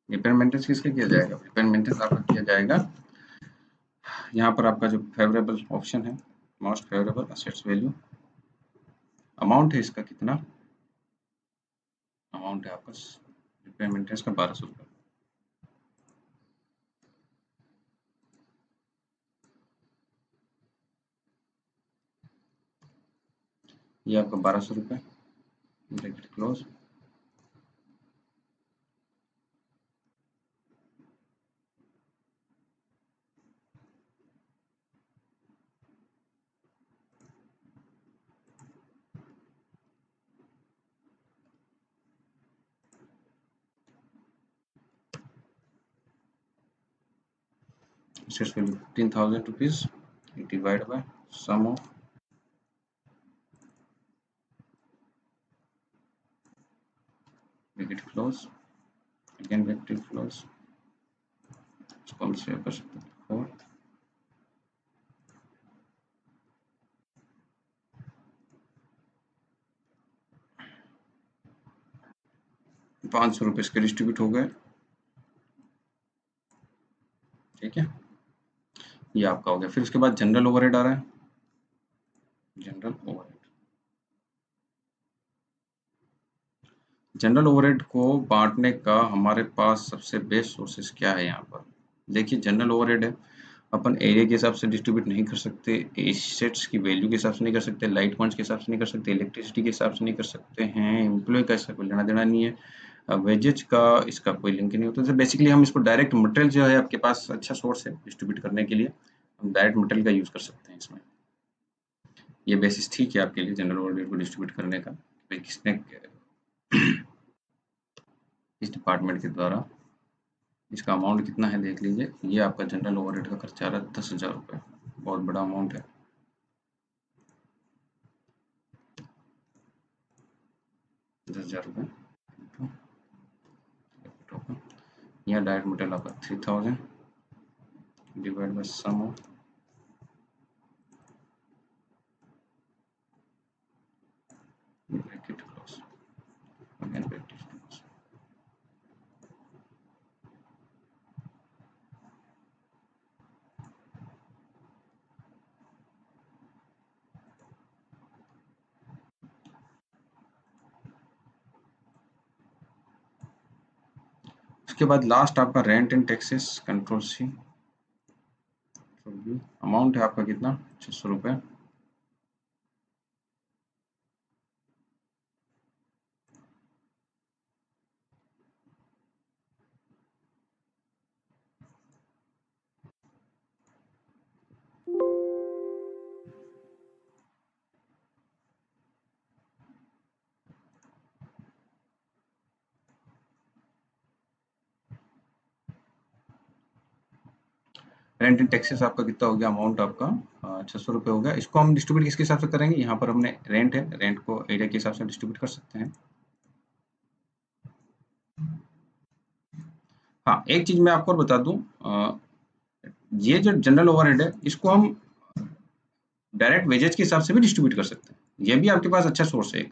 रिपेयर मेंटेनेंस किसका किया जाएगा, रिपेयर मेंटेनेंस आपका किया जाएगा यहाँ पर आपका जो फेवरेबल ऑप्शन है, most favourable assets value, amount है इसका कितना, अमाउंट है आपका रिपेमेंट है इसका 1200 रुपये। ये आपका 1200 रुपये, bracket close. assets value 15,000 rupees divided by sum of bracket close, again bracket close, इसको हम सेव कर सकते हैं 4, 500 रुपये इसके डिस्ट्रीब्यूट हो गए। ठीक है, ये आपका हो गया। फिर उसके बाद जनरल ओवरहेड आ रहा है, जनरल ओवरहेड। जनरल ओवरहेड को बांटने का हमारे पास सबसे बेस्ट सोर्सेस क्या है यहाँ पर? देखिए, जनरल ओवरहेड है, अपन एरिया के हिसाब से डिस्ट्रीब्यूट नहीं कर सकते, एसेट्स की वैल्यू के हिसाब से नहीं कर सकते, लाइट पॉइंट्स के हिसाब से नहीं कर सकते, इलेक्ट्रिसिटी के हिसाब से नहीं कर सकते हैं, एम्प्लॉय का इसका कोई लेना देना नहीं है, वेजेज का इसका कोई लिंक नहीं होता। तो बेसिकली हम इसको डायरेक्ट मटेरियल जो है, आपके पास अच्छा सोर्स है डिस्ट्रीब्यूट करने के लिए, हम डायरेक्ट मटेरियल का यूज कर सकते हैं इसमें। ये बेसिस ठीक है आपके लिए जनरल ओवरहेड को डिस्ट्रीब्यूट करने का, किसने इस डिपार्टमेंट के द्वारा। इसका अमाउंट कितना है देख लीजिए, ये आपका जनरल ओवरहेड का खर्चा आ रहा है 10,000 रुपये, बहुत बड़ा अमाउंट है। 10,000 रुपये, यहाँ डायरेक्ट मटेरियल आपका 3,000 divide by sum of bracket close, again bracket close. उसके बाद लास्ट आपका rent and taxes, control C, amount है आपका कितना, 600 रुपये। रेंट एंड टैक्सेस आपका कितना हो गया, अमाउंट आपका 600 रुपये हो गया। इसको हम डिस्ट्रीब्यूट किसके हिसाब से करेंगे, यहाँ पर हमने रेंट है, रेंट को एरिया के हिसाब से डिस्ट्रीब्यूट कर सकते हैं। हाँ, एक चीज मैं आपको और बता दूं, ये जो जनरल ओवरहेड है, इसको हम डायरेक्ट वेजेज के हिसाब से भी डिस्ट्रीब्यूट कर सकते हैं। ये भी आपके पास अच्छा सोर्स है एक,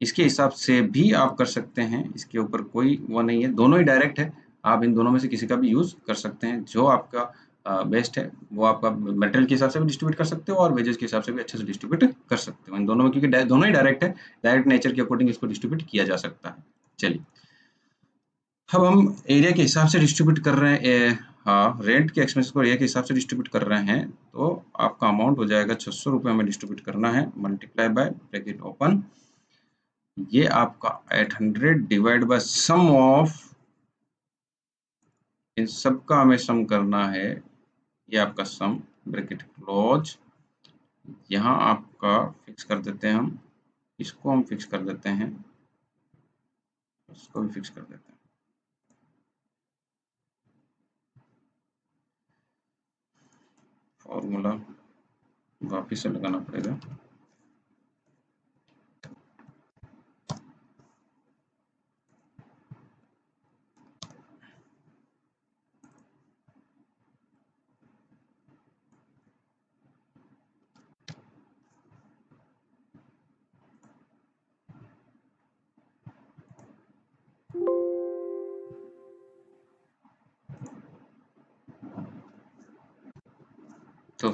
इसके हिसाब से भी आप कर सकते हैं, इसके ऊपर कोई वो नहीं है, दोनों ही डायरेक्ट है, आप इन दोनों में से किसी का भी यूज कर सकते हैं। जो आपका बेस्ट है वो आपका मटेरियल के हिसाब से भी डिस्ट्रीब्यूट कर सकते हो और वेजेज के हिसाब से भी अच्छे से डिस्ट्रीब्यूट कर सकते हो इन दोनों में, क्योंकि दोनों ही डायरेक्ट है, डायरेक्ट नेचर के अकॉर्डिंग इसको डिस्ट्रीब्यूट किया जा सकता है। चलिए, अब हम एरिया के हिसाब से डिस्ट्रीब्यूट कर रहे हैं, हाँ, रेंट के एक्सपेंस को एरिया के हिसाब से डिस्ट्रीब्यूट कर रहे हैं, तो आपका अमाउंट हो जाएगा 600 रुपये में डिस्ट्रीब्यूट करना है, मल्टीप्लाई बाय ब्रैकेट ओपन, ये आपका 800 डिवाइड बाय सम ऑफ, इन सब का हमें सम करना है, ये आपका सम ब्रैकेट क्लोज। यहाँ आपका फिक्स कर देते हैं हम, इसको हम फिक्स कर देते हैं, इसको भी फिक्स कर देते हैं। फॉर्मूला वापिस से लगाना पड़ेगा,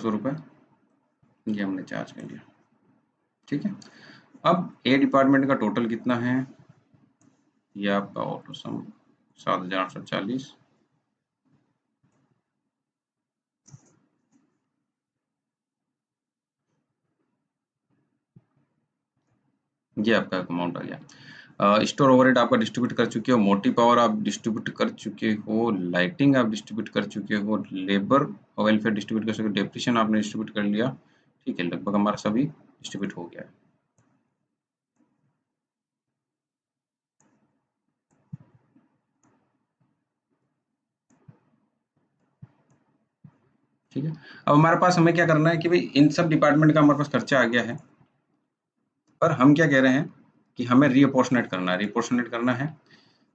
200 रुपये ये हमने चार्ज कर लिया। ठीक है, अब ए डिपार्टमेंट का टोटल कितना है, ये आपका ऑटो सम 7,840, ये आपका अमाउंट आ गया। स्टोर ओवरहेड आपका डिस्ट्रीब्यूट कर चुके हो, मोटी पावर आप डिस्ट्रीब्यूट कर चुके हो, लाइटिंग आप डिस्ट्रीब्यूट कर चुके हो, लेबर और वेलफेयर डिस्ट्रीब्यूट कर चुके हो, डेप्रिसिएशन आपने डिस्ट्रीब्यूट कर लिया। ठीक है, लगभग हमारा सभी डिस्ट्रीब्यूट हो गया है। ठीक है, अब हमारे पास हमें क्या करना है कि भाई इन सब डिपार्टमेंट का हमारे पास खर्चा आ गया है, पर हम क्या कह रहे हैं कि हमें रीअपोर्शनेट करना है। रीअपोर्शनेट करना है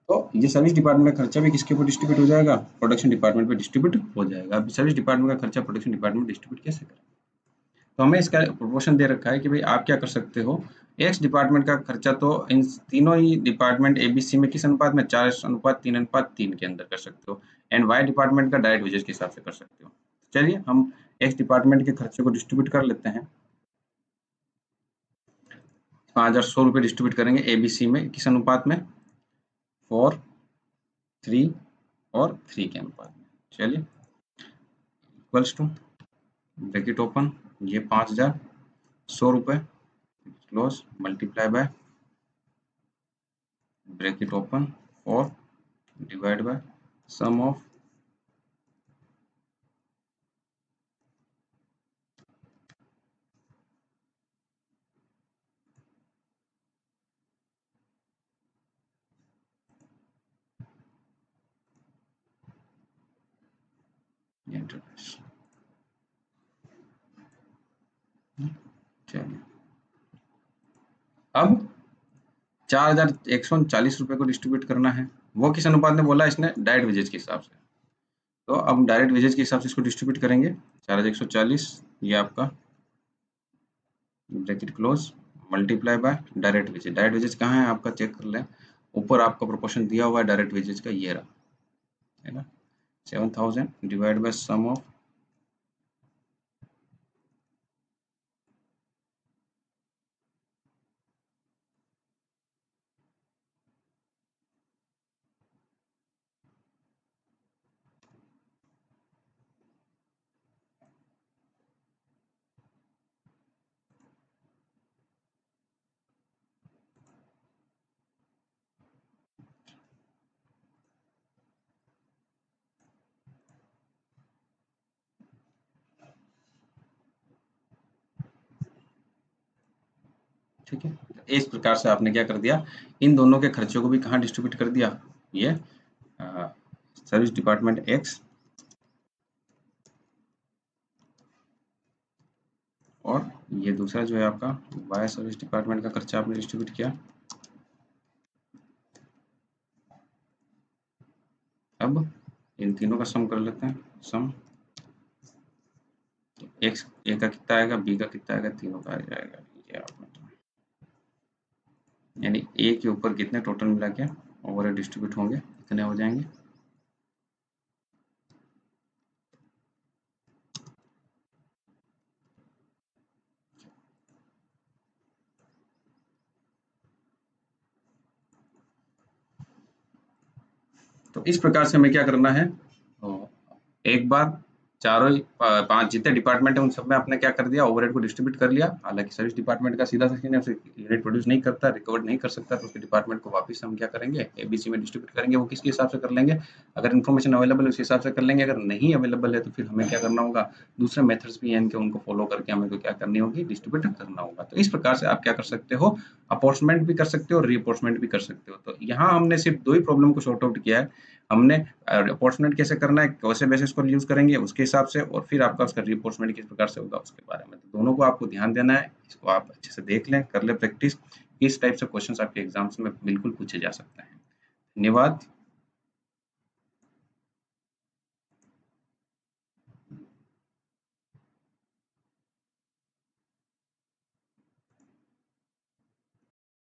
तो ये सर्विस डिपार्टमेंट का खर्चा भी किसके ऊपर डिस्ट्रीब्यूट हो जाएगा, प्रोडक्शन डिपार्टमेंट पे डिस्ट्रीब्यूट हो जाएगा। अब सर्विस डिपार्टमेंट का खर्चा प्रोडक्शन डिपार्टमेंट डिस्ट्रीब्यूट कैसे करें, तो हमें इसका प्रोपोर्शन दे रखा है कि भाई आप क्या कर सकते हो, एक्स डिपार्टमेंट का खर्चा तो इन तीनों ही डिपार्टमेंट एबीसी में किस अनुपात में, 4:3:3 के अंदर कर सकते हो, एंड वाई डिपार्टमेंट का डायरेक्ट वेजेस के हिसाब से कर सकते हो। चलिए हम एक्स डिपार्टमेंट के खर्चे को डिस्ट्रीब्यूट कर लेते हैं। 5,100 रुपये डिस्ट्रीब्यूट करेंगे एबीसी में किस अनुपात में, 4, 3 और 3 के अनुपात में। चलिए इक्वल्स टू ब्रैकेट ओपन, ये 5,100 रुपये close multiply by bracket open 4 divide by sum of internet. चलिए अब 4,140 रुपये को डिस्ट्रीब्यूट करना है, वो किस अनुपात में बोला इसने, डायरेक्ट वेजेज के हिसाब से। तो अब डायरेक्ट वेजेज के हिसाब से इसको डिस्ट्रीब्यूट करेंगे। 4,140 ये आपका bracket close multiply by direct wages. Direct wages कहाँ है आपका, चेक कर लें, ऊपर आपका प्रोपोर्शन दिया हुआ है डायरेक्ट वेजेज का, ये रहा है ना, 7,000 डिवाइड बाय सम ऑफ ठीक है। इस प्रकार से आपने क्या कर दिया, इन दोनों के खर्चों को भी कहाँ डिस्ट्रीब्यूट कर दिया, ये सर्विस डिपार्टमेंट एक्स और ये दूसरा जो है आपका वाई सर्विस डिपार्टमेंट का खर्चा आपने डिस्ट्रीब्यूट किया। अब इन तीनों का सम कर लेते हैं, सम एक्स ए का कितना आएगा, बी का कितना आएगा, तीनों का आ जाएगा, ये आपने यानी ए के ऊपर कितने टोटल मिला के ओवर डिस्ट्रीब्यूट होंगे, कितने हो जाएंगे, तो इस प्रकार से हमें क्या करना है, एक बार चारों 5 जितने डिपार्टमेंट है उन सब में आपने क्या कर दिया, ओवरहेड को डिस्ट्रीब्यूट कर लिया। हालांकि सर्विस डिपार्टमेंट का सीधा यूनिट प्रोड्यूस नहीं करता, रिकवर नहीं कर सकता, तो उसके डिपार्टमेंट को वापस हम क्या करेंगे, एबीसी में डिस्ट्रीब्यूट करेंगे। वो किसके हिसाब से कर लेंगे, अगर इन्फॉर्मेशन अवेलेबल है उस हिसाब से कर लेंगे, अगर नहीं अवेलेबल है तो फिर हमें क्या करना होगा, दूसरे मेथड्स भी हैं इनके, उनको फॉलो करके हमें तो क्या करनी होगी, डिस्ट्रीब्यूट करना होगा। तो इस प्रकार से आप क्या कर सकते हो, अपॉर्चमेंट भी कर सकते हो और रीअपॉर्चमेंट भी कर सकते हो। तो यहाँ हमने सिर्फ 2 ही प्रॉब्लम को सॉर्ट आउट किया है। हमने अपॉर्चमेंट कैसे करना है, कैसे बेसिस को यूज करेंगे उसके हिसाब से, और फिर आपका उसका रीअपॉर्चमेंट किस प्रकार से होगा उसके बारे में। तो दोनों को आपको ध्यान देना है, इसको आप अच्छे से देख लें, कर ले प्रैक्टिस, किस टाइप से क्वेश्चंस आपके एग्जाम्स में बिल्कुल पूछे जा सकते हैं। धन्यवाद।